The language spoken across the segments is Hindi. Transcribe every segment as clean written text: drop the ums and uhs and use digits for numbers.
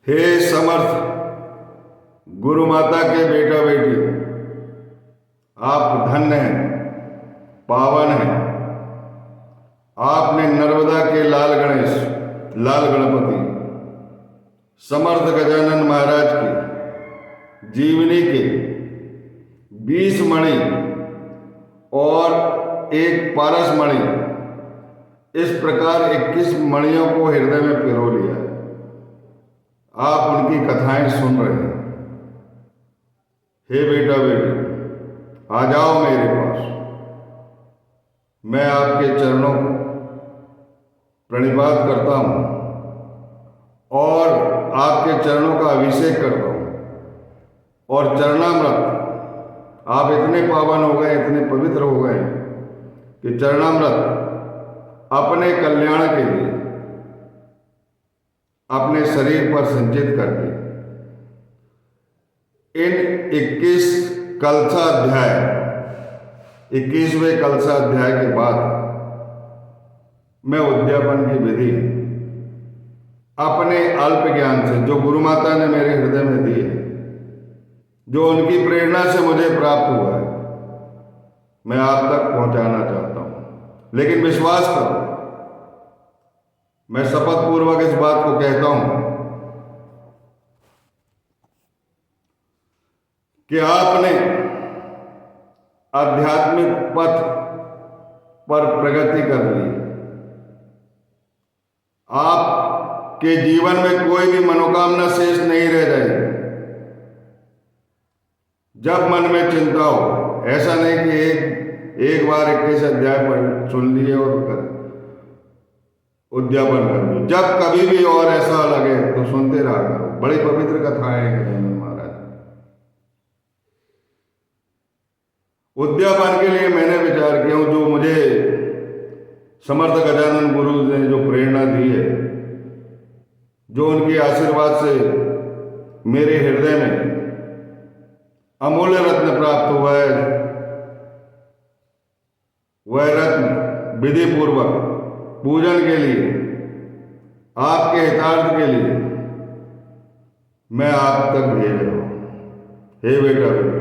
हे समर्थ गुरु माता के बेटा बेटी, आप धन्य हैं, पावन हैं। आपने नर्मदा के लाल गणेश, लाल गणपति, समर्थ गजानन महाराज की जीवनी के 20 मणि और एक पारस मणि, इस प्रकार 21 मणियों को हृदय में पिरो लिया। आप उनकी कथाएं सुन रहे हैं। हे बेटा बेटी, आ जाओ मेरे पास। मैं आपके चरणों को प्रणिपात करता हूं और आपके चरणों का अभिषेक करता हूं। और चरणामृत, आप इतने पावन हो गए, इतने पवित्र हो गए कि चरणामृत अपने कल्याण के लिए अपने शरीर पर संचित करके इन 21 कलशाध्याय, 21वें कलशाध्याय के बाद मैं उद्यापन की विधि अपने अल्प ज्ञान से, जो गुरु माता ने मेरे हृदय में दी है, जो उनकी प्रेरणा से मुझे प्राप्त हुआ है, मैं आप तक पहुंचाना चाहता हूं। लेकिन विश्वास करो, मैं शपथ पूर्वक इस बात को कहता हूं कि आपने आध्यात्मिक पथ पर प्रगति कर ली। आपके जीवन में कोई भी मनोकामना शेष नहीं रह जाएगी। जब मन में चिंता हो, ऐसा नहीं कि एक बार 21 अध्याय पर सुन लिए और उद्यापन कर दिए। जब कभी भी और ऐसा लगे तो सुनते रहा करो। बड़ी पवित्र कथाएं हैं गजानन महाराज। उद्यापन के लिए मैंने विचार किया, जो मुझे समर्थ गजानन गुरु ने जो प्रेरणा दी है, जो उनके आशीर्वाद से मेरे हृदय में अमूल्य रत्न प्राप्त हुआ है, वह रत्न विधि पूर्वक पूजन के लिए, आपके हितार्थ के लिए मैं आप तक भेज रहा हूं। हे बेटा बेटा,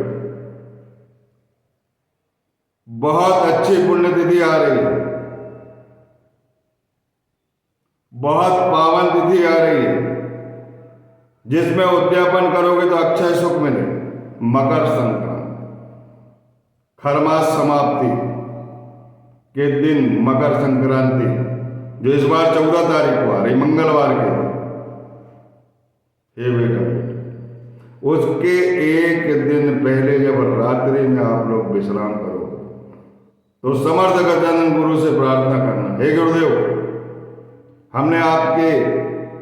बहुत अच्छी पुण्यतिथि आ रही है, बहुत पावन तिथि आ रही है, जिसमें उद्यापन करोगे तो अक्षय सुख मिले। मकर संक्रांति, खरमास समाप्ति के दिन मकर संक्रांति, जो इस बार 14 तारीख को आ रही, मंगलवार के दिन। हे बेटा बेटा, उसके एक दिन पहले जब रात्रि में आप लोग विश्राम करोगे तो समर्थ गजानन गुरु से प्रार्थना करना, हे गुरुदेव, हमने आपके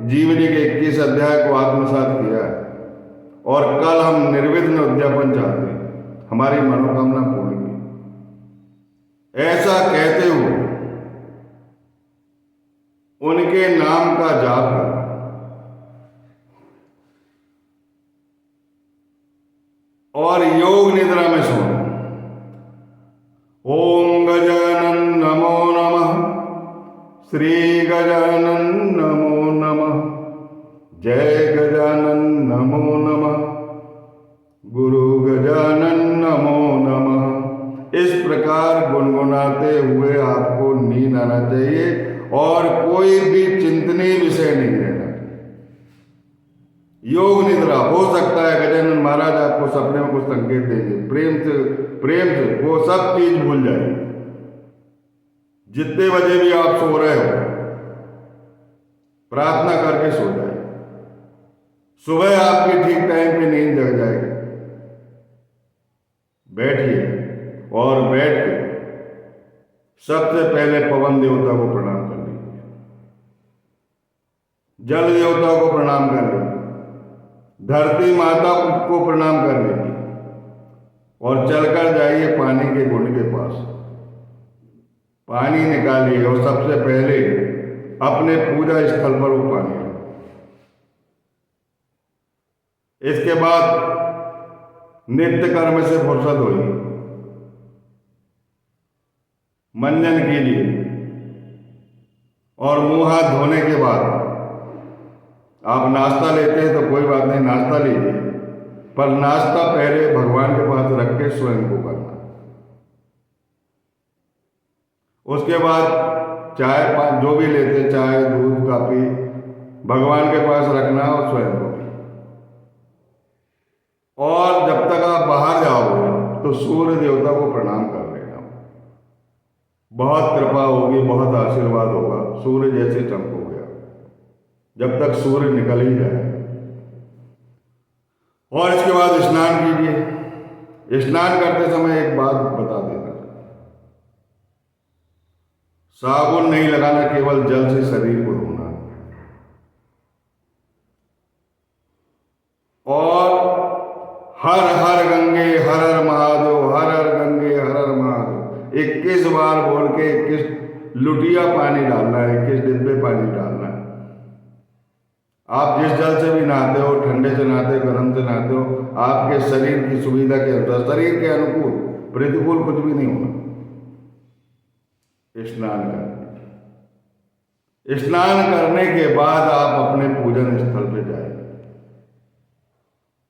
जीवनी के 21 अध्याय को आत्मसात किया है और कल हम निर्विघ्न उद्यापन चाहते हैं, हमारी मनोकामना पूर्ण की। ऐसा कहते हुए उनके नाम का जाप करना और योग निद्रा में सोना। ओम गजानन नमो नमः, श्री गजानन नमो नमः, जय गजानन नमो नमः, गुरु गजानन नमो नमः। इस प्रकार गुनगुनाते हुए आपको नींद आना चाहिए और कोई भी चिंतनीय विषय नहीं रहना। योग निद्रा हो सकता है गजानन महाराज आपको सपने में कुछ संकेत देंगे, प्रेम से वो सब चीज भूल जाए। जितने बजे भी आप सो रहे हो, प्रार्थना करके सो जाए। सुबह आपकी ठीक टाइम पे नींद जग जाएगी। बैठिए और बैठ के सबसे पहले पवन देवता को प्रणाम कर लीजिए, जल देवता को प्रणाम कर लीजिए, धरती माता को प्रणाम कर लीजिए और चलकर जाइए पानी के गुंड के पास। पानी निकालिए और सबसे पहले अपने पूजा स्थल पर वो पानी लो। इसके बाद नित्य कर्म से फुर्सत होगी, मंजन कीजिए और मुंह हाथ धोने के बाद आप नाश्ता लेते हैं तो कोई बात नहीं, नाश्ता लीजिए, पर नाश्ता पहले भगवान के पास रख के स्वयं को करना। उसके बाद चाय पान जो भी लेते, चाय दूध काफी, भगवान के पास रखना और स्वयं को। और जब तक आप बाहर जाओगे तो सूर्य देवता को प्रणाम कर लेना। बहुत कृपा होगी, बहुत आशीर्वाद होगा, सूर्य जैसे चमकोगे जब तक सूर्य निकल ही जाए। और इसके बाद स्नान कीजिए। स्नान करते समय एक बात बता देना, साबुन नहीं लगाना, केवल जल से शरीर को धोना। और हर हर गंगे हर हर महादेव, हर हर गंगे हर हर महादेव 21 बार बोल के 21 लुटिया पानी डालना है, 21 डिब्बे पानी डालना है। आप जिस जल से भी नहाते हो, ठंडे से नहाते हो, गर्म से नहाते हो, आपके शरीर की सुविधा के अनुसार, शरीर के अनुकूल, प्रतिकूल कुछ भी नहीं होना। स्नान करना, स्नान करने के बाद आप अपने पूजन स्थल पे जाए।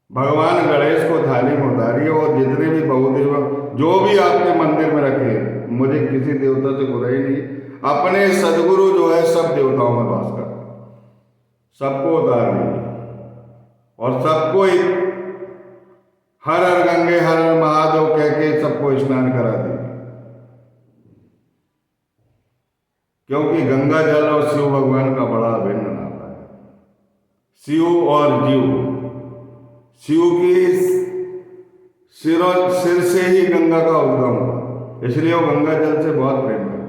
भगवान गणेश को थाली में उतारिए और जितने भी बहुदेव जो भी आपके मंदिर में रखे, मुझे किसी देवता से बुराई नहीं, अपने सदगुरु जो है सब देवताओं में वास करते, सबको उतार दीजिए और सबको हर हर गंगे हर हर महादेव कह के सबको स्नान करा दीजिए। क्योंकि गंगा जल और शिव भगवान का बड़ा अभिन्न नाता है। शिव और जीव, शिव की सिर से ही गंगा का उद्गम हुआ, इसलिए वो गंगा जल से बहुत प्रेम है।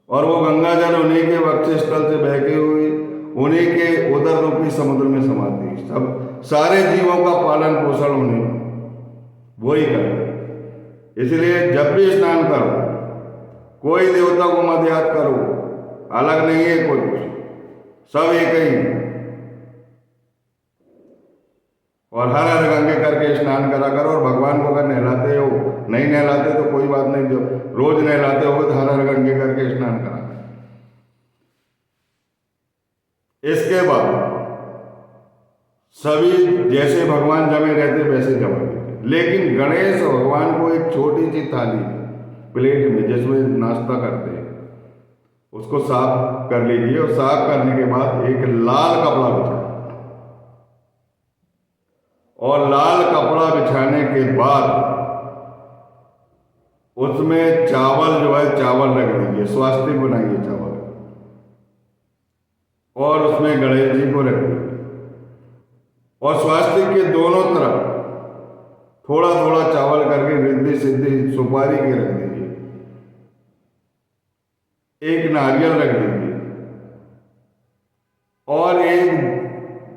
और वो गंगा जल उन्हीं के वक्षस्थल से बहके हुई उन्हीं के उदर रूपी समुद्र में समाती। सब सारे जीवों का पालन पोषण उन्हीं वही करते। इसलिए जब भी स्नान करो, कोई देवता को मत याद करो, अलग नहीं है कुछ, सब एक ही। और हर हर गंगे करके स्नान करा करो। और भगवान को अगर नहलाते हो, नहीं नहलाते तो कोई बात नहीं, जो रोज नहलाते हो तो हर हर गंगे करके स्नान करा। इसके बाद सभी जैसे भगवान जमे रहते वैसे जमा देते, लेकिन गणेश भगवान को एक छोटी सी थाली प्लेट में जिसमें नाश्ता करते हैं उसको साफ कर लीजिए। और साफ करने के बाद एक लाल कपड़ा बिछा, और लाल कपड़ा बिछाने के बाद उसमें चावल जो है चावल रख दीजिए, स्वास्तिक बनाइए चावल, और उसमें गणेश जी को रख दीजिए। और स्वास्तिक के दोनों तरफ थोड़ा थोड़ा चावल करके रिद्धि सिद्धि सुपारी के रख दीजिए, एक नारियल रख दीजिए, और एक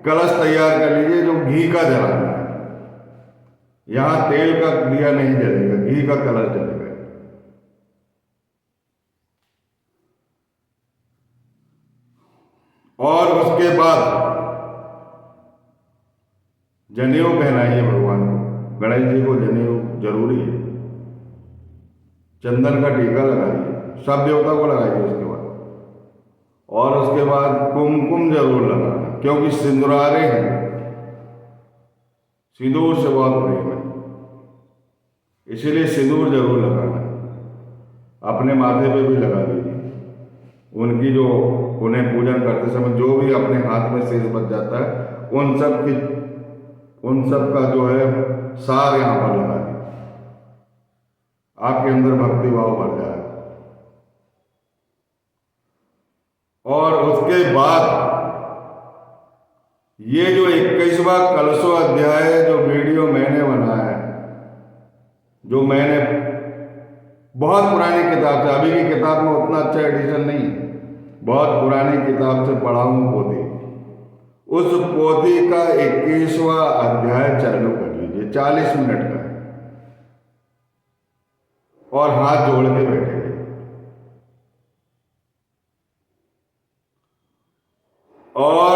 कलश तैयार कर लीजिए जो घी का जलाना है। यहां तेल का दिया नहीं जलेगा, घी का कलश जलेगा। और उसके बाद जनेऊ पहनाइए भगवान को, गणेश जी को जनेऊ जरूरी है। चंदन का टीका लगाइए, सब देवता को लगाइए उसके बाद। और उसके बाद कुमकुम जरूर लगाना, क्योंकि सिंदूरारे हैं, सिंदूर से बहुत प्रेम है, इसीलिए सिंदूर जरूर लगाना। अपने माथे पे भी लगा दीजिए। उनकी जो उन्हें पूजन करते समय जो भी अपने हाथ में शेष बच जाता है उन सब का जो है सार यहाँ पर लगा दीजिए, आपके अंदर भक्ति भाव भर जाए। और उसके बाद ये जो 21वां कलशो अध्याय जो वीडियो मैंने बनाया है, जो मैंने बहुत पुरानी किताब से, अभी की किताब में उतना अच्छा एडिशन नहीं है, बहुत पुरानी किताब से पढ़ा हूँ पोथी, उस पोथी का 21वां अध्याय चालू कर लीजिए, 40 मिनट का है, और हाथ जोड़ के बैठे रहिए। और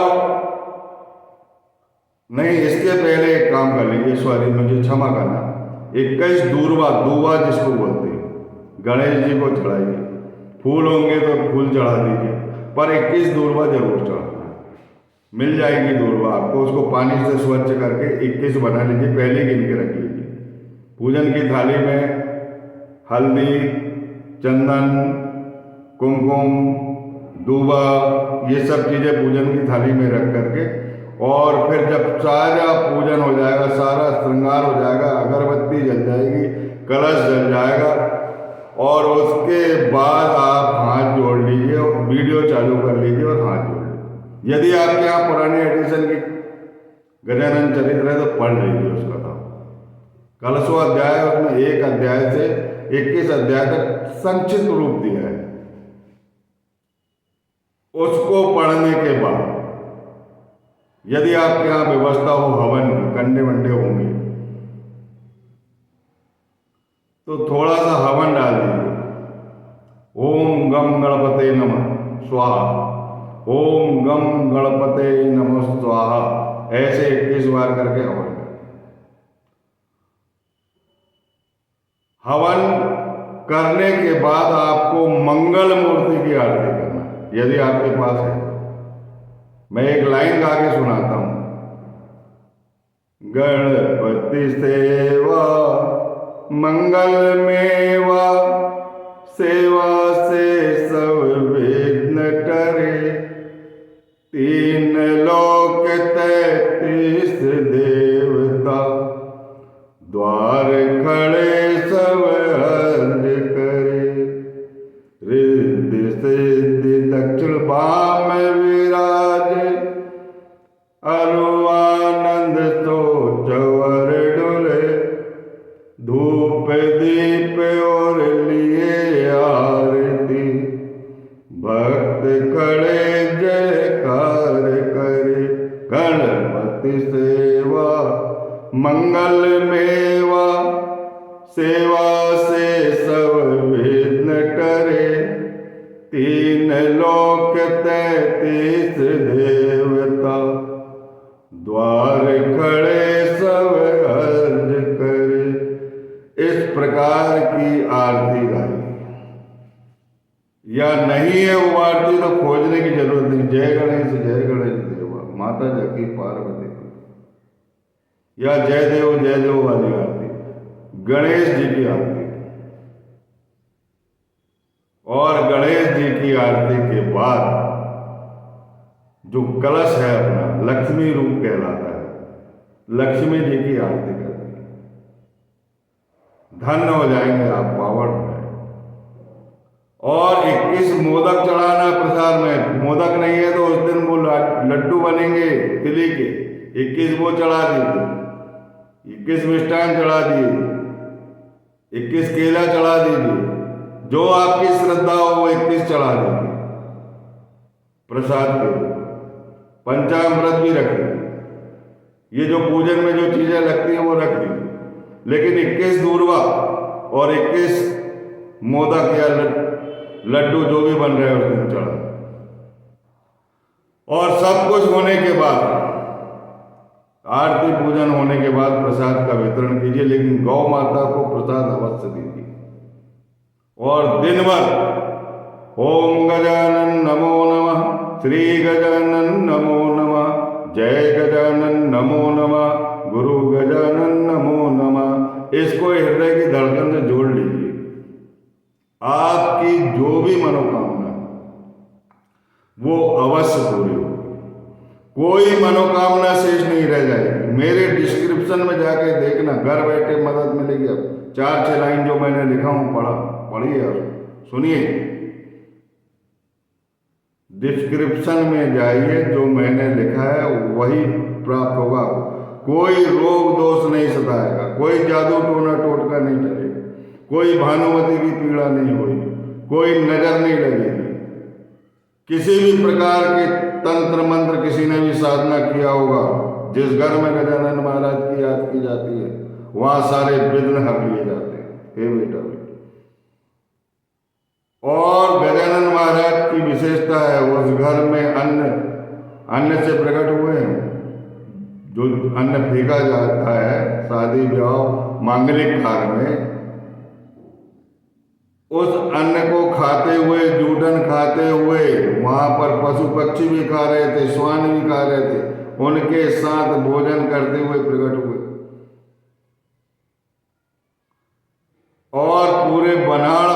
नहीं, इसके पहले एक काम कर लीजिए, सॉरी मुझे क्षमा करना, 21 दूबा जिसको बोलते हैं, गणेश जी को चढ़ाइए। फूल होंगे तो फूल चढ़ा दीजिए, पर 21 दूर्वा जरूर चढ़ाना है। मिल जाएगी दूर्वा आपको, उसको पानी से स्वच्छ करके 21 बना लीजिए, पहले गिन के रख लीजिए। पूजन की थाली में हल्दी, चंदन, कुमकुम, दूबा, ये सब चीज़ें पूजन की थाली में रख करके, और फिर जब सारा पूजन हो जाएगा, सारा श्रृंगार हो जाएगा, अगरबत्ती जल जाएगी, कलश जल जाएगा, और उसके बाद आप हाथ जोड़ लीजिए और वीडियो चालू कर लीजिए और हाथ जोड़ लीजिए। यदि आपके यहाँ पुराने एडिशन की गजानन चरित्र है तो पढ़ लीजिए उसका था। कलशो अध्याय, उसमें 1 अध्याय से 21 अध्याय तक संक्षिप्त रूप दिया है। उसको पढ़ने के बाद यदि आपके यहाँ व्यवस्था हो हवन की, कंडे वंडे होंगे तो थोड़ा सा हवन डाल दीजिए। ओम गम गणपते नमः स्वाहा, ओम गम गणपते नमः स्वाहा, ऐसे 21 बार करके हवन। हवन करने के बाद आपको मंगल मूर्ति की आरती करना है, यदि आपके पास है। मैं एक लाइन गा के सुनाता हूं। गणपति सेवा मंगल मेवा, सेवा से सब विघ्न टरे, 3 लोक 33 देवता, द्वार खड़े सब अर्ज करे, रिद्धि सिद्धि दक्षिण बाम विराजे, अरुआनंद सो चवर डुले, धूप दीप और लिए आरती, भक्त खड़े जयकार करे, गणपति सेवा मंगल मेवा, सेवा से सब विघ्न टरे, 3 लोक 33 देवता, द्वार खड़े सब अर्ज करे। इस प्रकार की आरती गाई, या नहीं है वो आरती तो खोजने की जरूरत नहीं। जय गणेश देवा, माता जाकी पार्वती, या जय देव वाली आरती, गणेश जी की आरती। और गणेश जी की आरती के बाद जो कलश है अपना, लक्ष्मी रूप कहलाता है, लक्ष्मी जी की आरती करती है। धन्य हो जाएंगे आप, पावन हो जाएंगे। और 21 मोदक चढ़ाना प्रसाद में। मोदक नहीं है तो उस दिन वो लड्डू बनेंगे तिली के, 21 वो चढ़ा दीजिए, 21 मिष्ठान चढ़ा दिए, 21 केला चढ़ा दीजिए, जो आपकी श्रद्धा हो वो 21 चढ़ा दीजिए प्रसाद के रूप। पंचामृत भी रख दीजिए, ये जो पूजन में जो चीजें लगती हैं वो रख दीजिए, लेकिन 21 दूर्वा और 21 मोदक या लड्डू जो भी बन रहे हैं उस दिन चढ़ा। और सब कुछ होने के बाद, आरती पूजन होने के बाद प्रसाद का वितरण कीजिए, लेकिन गौ माता को प्रसाद अवश्य दीजिए। और दिन भर ओम गजानन नमो नमः, श्री गजानन नमो नमः, जय गजानन नमो नमः, गुरु गजानन नमो नमः, इसको हृदय की धड़कन से जोड़ लीजिए। आपकी जो भी मनोकामना वो अवश्य पूरी होगी, कोई मनोकामना शेष नहीं रह जाएगी। मेरे डिस्क्रिप्शन में जाके देखना, घर बैठे मदद मिलेगी। अब 4-6 लाइन जो मैंने लिखा हूं पढ़िए और सुनिए। डिस्क्रिप्शन में जाइए, जो मैंने लिखा है वही प्राप्त होगा। कोई रोग दोष नहीं सताएगा, कोई जादू टोना टोटका नहीं चलेगा, कोई भानुमति की पीड़ा नहीं होगी, कोई नजर नहीं लगेगी। किसी भी प्रकार के तंत्र मंत्र किसी ने भी साधना किया होगा, जिस घर में गजानन महाराज की याद की जाती है वहां सारे विघ्न हर लिए जाते हैं। हे बेटा, और गजानन महाराज की विशेषता है, उस घर में अन्न से प्रकट हुए हैं। जो अन्न फेंका जाता है शादी ब्याह मांगलिक कार्य में, उस अन्न को खाते हुए, जूठन खाते हुए, वहां पर पशु पक्षी भी खा रहे थे, श्वान भी खा रहे थे, उनके साथ भोजन करते हुए प्रकट हुए और पूरे बनाड़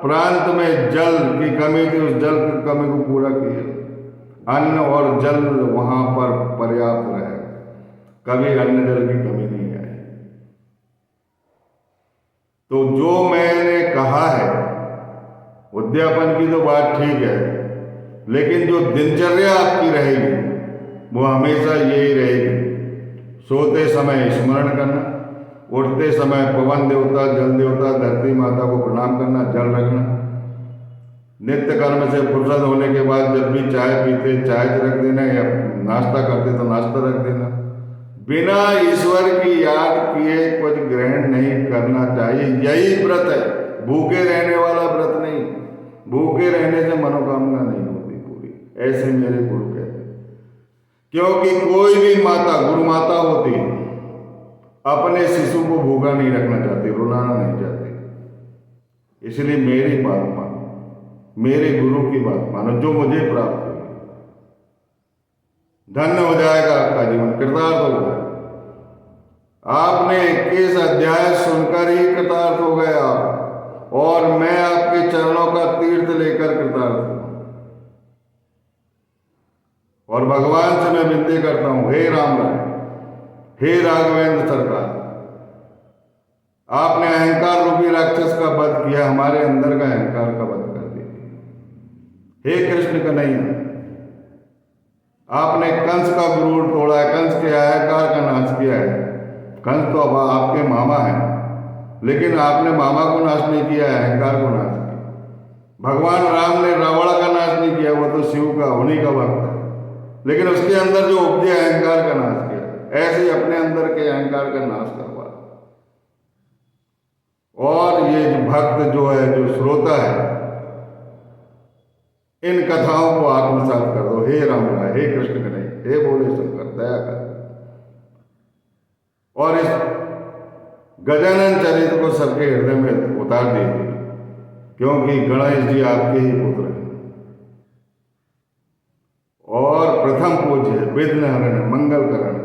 प्रांत में जल की कमी थी, उस जल की कमी को पूरा किया। अन्न और जल वहां पर पर्याप्त रहे, कभी अन्न जल की कमी नहीं आई। तो जो मैंने कहा है, उद्यापन की तो बात ठीक है, लेकिन जो दिनचर्या आपकी रहेगी वो हमेशा यही रहेगी। सोते समय स्मरण करना, उठते समय पवन देवता, जल देवता, धरती माता को प्रणाम करना, जल रखना। नित्य कर्म से फुर्सत होने के बाद जब भी चाय पीते चाय रख देना, या नाश्ता करते तो नाश्ता रख देना। बिना ईश्वर की याद किए कुछ ग्रहण नहीं करना चाहिए। यही व्रत है, भूखे रहने वाला व्रत नहीं। भूखे रहने से मनोकामना नहीं होती पूरी, ऐसे मेरे गुरु कहते हैं। क्योंकि कोई भी माता, गुरु माता होती है, अपने शिशु को भूखा नहीं रखना चाहती, रुलाना नहीं चाहती। इसलिए मेरी बात मानो, मेरे गुरु की बात मानो, जो मुझे प्राप्त हुई। धन्य हो जाएगा आपका जीवन, कृतार्थ होगा। आपने 21 अध्याय सुनकर ही कृतार्थ हो गए आप, और मैं आपके चरणों का तीर्थ लेकर कृतार्थ हूं। और भगवान से मैं विनती करता हूं, हे राम राय, हे राघवेंद्र सरकार, आपने अहंकार रूपी राक्षस का वध किया, हमारे अंदर का अहंकार का वध कर दीजिए। हे कृष्ण कन्हैया, आपने कंस का गुरूर तोड़ा है, कंस के अहंकार का नाश किया है। कंस तो अब आपके मामा है, लेकिन आपने मामा को नाश नहीं किया, अहंकार को नाश किया। भगवान राम ने रावण का नाश नहीं किया, वो तो शिव का, उन्हीं का भक्त है, लेकिन उसके अंदर जो उपजे अहंकार का नाश किया। ऐसे ही अपने अंदर के अहंकार का नाश करवा। और ये जो भक्त जो है, जो श्रोता है, इन कथाओं को आत्मसात कर दो। हे राम राय, हे कृष्ण कन्हैया, हे भोले शंकर, दया कर। और इस गजानन चरित्र को सबके हृदय में उतार दीजिए, क्योंकि गणेश जी आपके ही पुत्र हैं और प्रथम पूज्य, विघ्नहरण, मंगलकरण।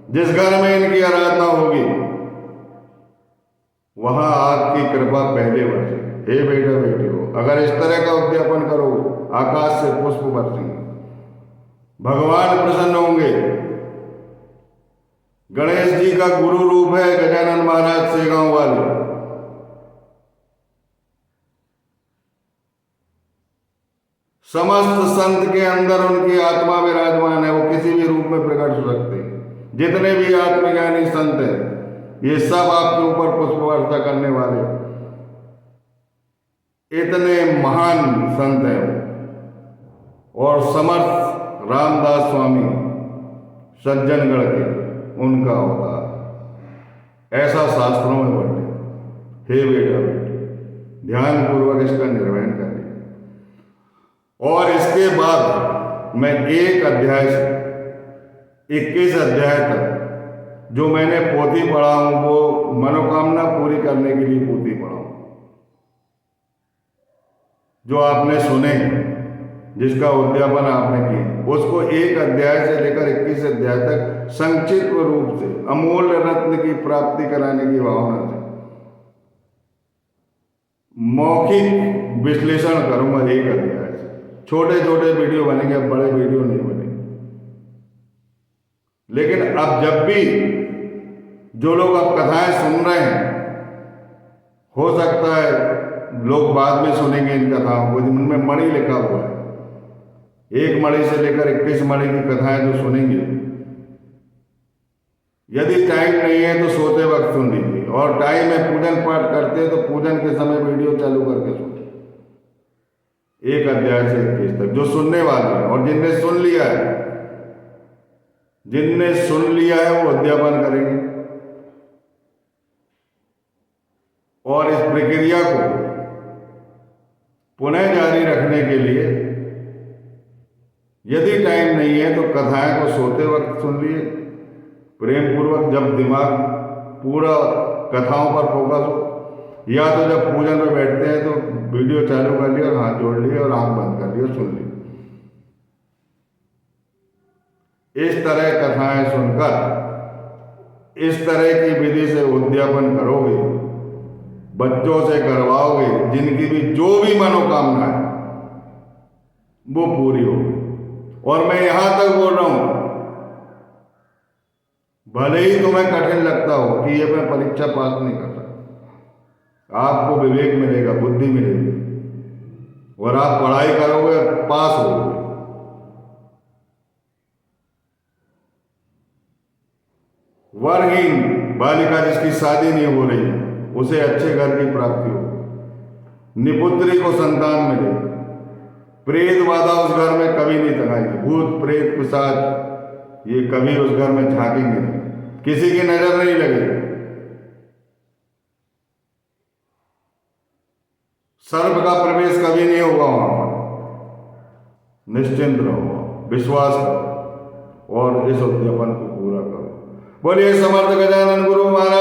जिस घर में इनकी आराधना होगी वहां आपकी कृपा पहले बरसे। हे बेटा बेटी हो, अगर इस तरह का उद्यापन करोगे, आकाश से पुष्प बरसेंगे, भगवान प्रसन्न होंगे। गणेश जी का गुरु रूप है गजानन महाराज से गांव वाले। समस्त संत के अंदर उनकी आत्मा विराजमान है, वो किसी भी रूप में प्रकट हो सकते हैं। जितने भी आत्मज्ञानी संत हैं, ये सब आपके ऊपर पुष्प वर्षा करने वाले इतने महान संत हैं। और समर्थ रामदास स्वामी सज्जनगढ़ के, उनका अवतार, ऐसा शास्त्रों में वर्णित। हे बेटा बेटी, ध्यान पूर्वक इसका निर्वहन करें। और इसके बाद मैं एक अध्याय से 21 अध्याय तक जो मैंने पोथी पढ़ा हूं, वो मनोकामना पूरी करने के लिए पोथी पढ़ा हूं। जो आपने सुने, जिसका उद्यापन आपने किया, उसको एक अध्याय से लेकर 21 अध्याय तक संक्षिप्त रूप से अमूल्य रत्न की प्राप्ति कराने की भावना से मौखिक विश्लेषण करूंगा एक अध्याय से। छोटे छोटे वीडियो बनेंगे, अब बड़े वीडियो नहीं बनेंगे। लेकिन अब जब भी जो लोग अब कथाएं सुन रहे हैं, हो सकता है लोग बाद में सुनेंगे इन कथाओं को, जिनमें मणि लिखा हुआ है। 1 मणि से लेकर 21 मणि की कथाएं जो सुनेंगे, यदि टाइम नहीं है तो सोते वक्त सुन लीजिए, और टाइम में पूजन पाठ करते हैं तो पूजन के समय वीडियो चालू करके सुनिए। 1 अध्याय से 21 तक जो सुनने वाले हैं, और जिनने सुन लिया है, वो अध्यापन करेंगे। और इस प्रक्रिया को पुनः जारी रखने के लिए यदि टाइम नहीं है तो कथाएं को सोते वक्त सुन लिए, प्रेम पूर्वक, जब दिमाग पूरा कथाओं पर फोकस हो, या तो जब पूजन में बैठते हैं तो वीडियो चालू कर लिया और हाथ जोड़ लिए और आंख बंद कर ली और सुन ली। इस तरह कथाएं सुनकर इस तरह की विधि से उद्यापन करोगे, बच्चों से करवाओगे, जिनकी भी जो भी मनोकामना है वो पूरी होगी। और मैं यहां तक बोल रहा हूं, भले ही तुम्हें कठिन लगता हो कि ये मैं परीक्षा पास नहीं कर सकता, आपको विवेक मिलेगा, बुद्धि मिलेगी और आप पढ़ाई करोगे और पास होगे। वरहीन बालिका जिसकी शादी नहीं हो रही, उसे अच्छे घर की प्राप्ति हो, निपुत्री को संतान मिले, प्रेत बाधा उस घर में कभी नहीं तकाएगी, भूत प्रेत पिशाच ये कभी उस घर में झांकेंगे नहीं, किसी की नजर नहीं लगेगी, सर्प का प्रवेश कभी नहीं होगा वहां पर। निश्चिंत रहो, विश्वास करो और इस उद्यापन को पूरा करो। बोलिए समर्थ गजानन गुरु महाराज